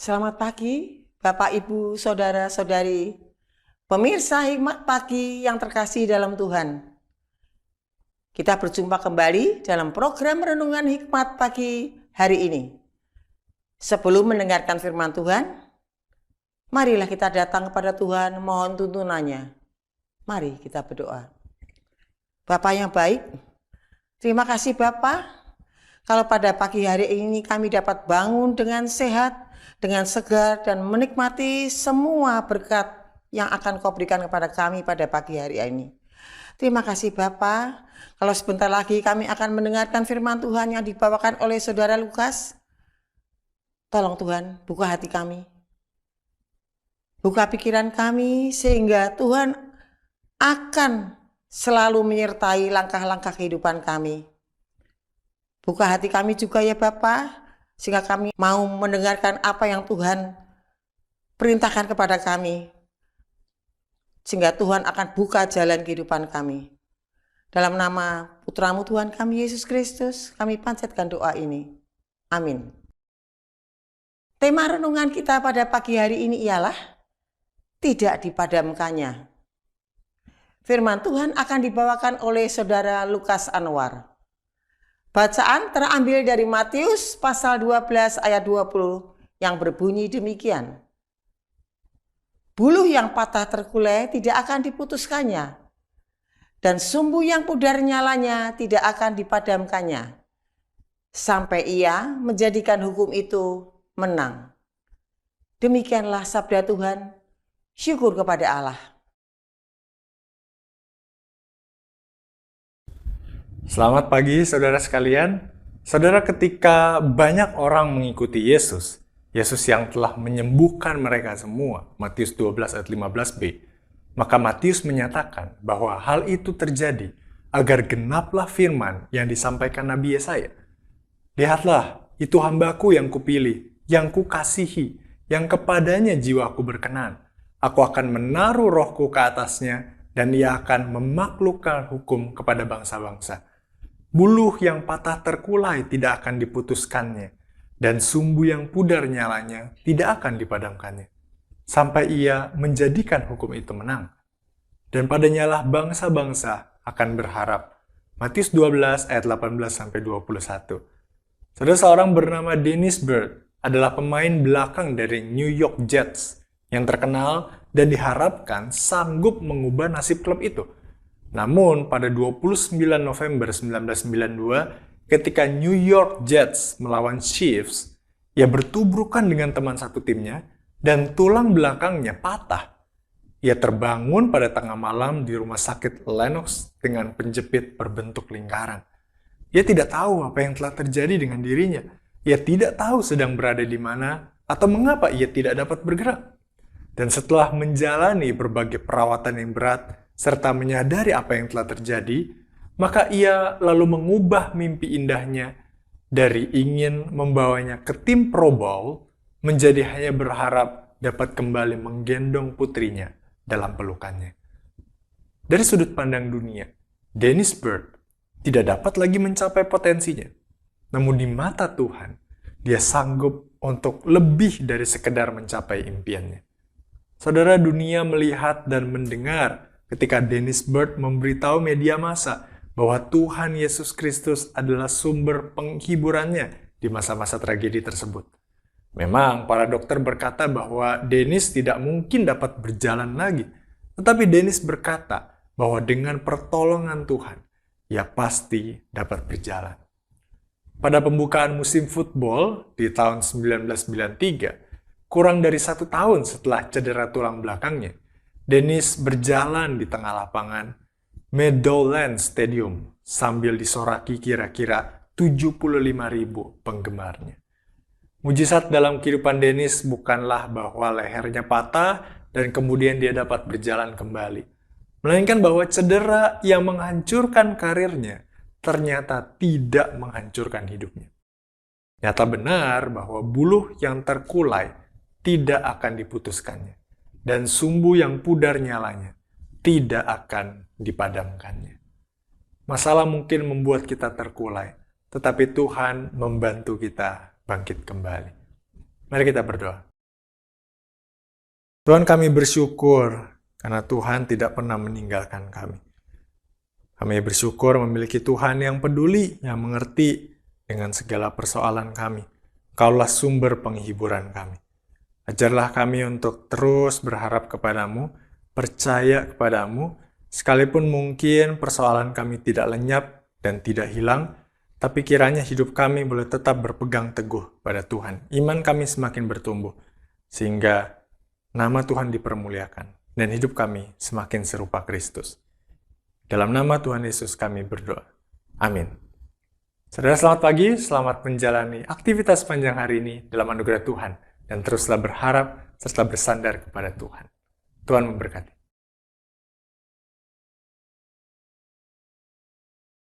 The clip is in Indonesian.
Selamat pagi, Bapak, Ibu, Saudara-saudari, pemirsa Hikmat Pagi yang terkasih dalam Tuhan. Kita berjumpa kembali dalam program Renungan Hikmat Pagi hari ini. Sebelum mendengarkan firman Tuhan, marilah kita datang kepada Tuhan mohon tuntunannya. Mari kita berdoa. Bapa yang baik, terima kasih Bapa, kalau pada pagi hari ini kami dapat bangun dengan sehat, dengan segar, dan menikmati semua berkat yang akan Kau berikan kepada kami pada pagi hari ini. Terima kasih Bapa. Kalau sebentar lagi kami akan mendengarkan firman Tuhan yang dibawakan oleh Saudara Lukas. Tolong Tuhan, buka hati kami. Buka pikiran kami sehingga Tuhan akan selalu menyertai langkah-langkah kehidupan kami. Buka hati kami juga ya Bapa, sehingga kami mau mendengarkan apa yang Tuhan perintahkan kepada kami. Sehingga Tuhan akan buka jalan kehidupan kami. Dalam nama Putra-Mu Tuhan kami Yesus Kristus, kami panjatkan doa ini. Amin. Tema renungan kita pada pagi hari ini ialah tidak dipadamkannya. Firman Tuhan akan dibawakan oleh Saudara Lukas Anwar. Bacaan terambil dari Matius pasal 12 ayat 20 yang berbunyi demikian. Buluh yang patah terkulai tidak akan diputuskannya, dan sumbu yang pudar nyalanya tidak akan dipadamkannya, sampai ia menjadikan hukum itu menang. Demikianlah sabda Tuhan, syukur kepada Allah. Selamat pagi saudara sekalian. Saudara, ketika banyak orang mengikuti Yesus yang telah menyembuhkan mereka semua, Matius 12 ayat 15b, maka Matius menyatakan bahwa hal itu terjadi agar genaplah firman yang disampaikan Nabi Yesaya. Lihatlah, itu hambaku yang kupilih, yang kukasihi, yang kepadanya jiwaku berkenan. Aku akan menaruh rohku ke atasnya, dan ia akan memaklukkan hukum kepada bangsa-bangsa. Buluh yang patah terkulai tidak akan diputuskannya, dan sumbu yang pudar nyalanya tidak akan dipadamkannya, sampai ia menjadikan hukum itu menang. Dan padanyalah bangsa-bangsa akan berharap. Matius 12 ayat 18-21. Saudara, seorang bernama Dennis Bird adalah pemain belakang dari New York Jets yang terkenal dan diharapkan sanggup mengubah nasib klub itu. Namun, pada 29 November 1992, ketika New York Jets melawan Chiefs, ia bertubrukan dengan teman satu timnya dan tulang belakangnya patah. Ia terbangun pada tengah malam di rumah sakit Lenox dengan penjepit berbentuk lingkaran. Ia tidak tahu apa yang telah terjadi dengan dirinya. Ia tidak tahu sedang berada di mana atau mengapa ia tidak dapat bergerak. Dan setelah menjalani berbagai perawatan yang berat, serta menyadari apa yang telah terjadi, maka ia lalu mengubah mimpi indahnya dari ingin membawanya ke tim Pro Bowl menjadi hanya berharap dapat kembali menggendong putrinya dalam pelukannya. Dari sudut pandang dunia, Dennis Bird tidak dapat lagi mencapai potensinya. Namun di mata Tuhan, dia sanggup untuk lebih dari sekedar mencapai impiannya. Saudara, dunia melihat dan mendengar ketika Dennis Bird memberitahu media massa bahwa Tuhan Yesus Kristus adalah sumber penghiburannya di masa-masa tragedi tersebut. Memang para dokter berkata bahwa Dennis tidak mungkin dapat berjalan lagi, tetapi Dennis berkata bahwa dengan pertolongan Tuhan, ia pasti dapat berjalan. Pada pembukaan musim football di tahun 1993, kurang dari 1 tahun setelah cedera tulang belakangnya, Dennis berjalan di tengah lapangan Meadowlands Stadium sambil disoraki kira-kira 75.000 penggemarnya. Mujizat dalam kehidupan Dennis bukanlah bahwa lehernya patah dan kemudian dia dapat berjalan kembali, melainkan bahwa cedera yang menghancurkan karirnya ternyata tidak menghancurkan hidupnya. Nyata benar bahwa buluh yang terkulai tidak akan diputuskannya, dan sumbu yang pudar nyalanya tidak akan dipadamkannya. Masalah mungkin membuat kita terkulai, tetapi Tuhan membantu kita bangkit kembali. Mari kita berdoa. Tuhan, kami bersyukur karena Tuhan tidak pernah meninggalkan kami. Kami bersyukur memiliki Tuhan yang peduli, yang mengerti dengan segala persoalan kami. Kaulah sumber penghiburan kami. Ajarlah kami untuk terus berharap kepadamu, percaya kepadamu, sekalipun mungkin persoalan kami tidak lenyap dan tidak hilang, tapi kiranya hidup kami boleh tetap berpegang teguh pada Tuhan. Iman kami semakin bertumbuh, sehingga nama Tuhan dipermuliakan, dan hidup kami semakin serupa Kristus. Dalam nama Tuhan Yesus kami berdoa. Amin. Saudara, selamat pagi, selamat menjalani aktivitas panjang hari ini dalam anugerah Tuhan, dan teruslah berharap serta bersandar kepada Tuhan. Tuhan memberkati.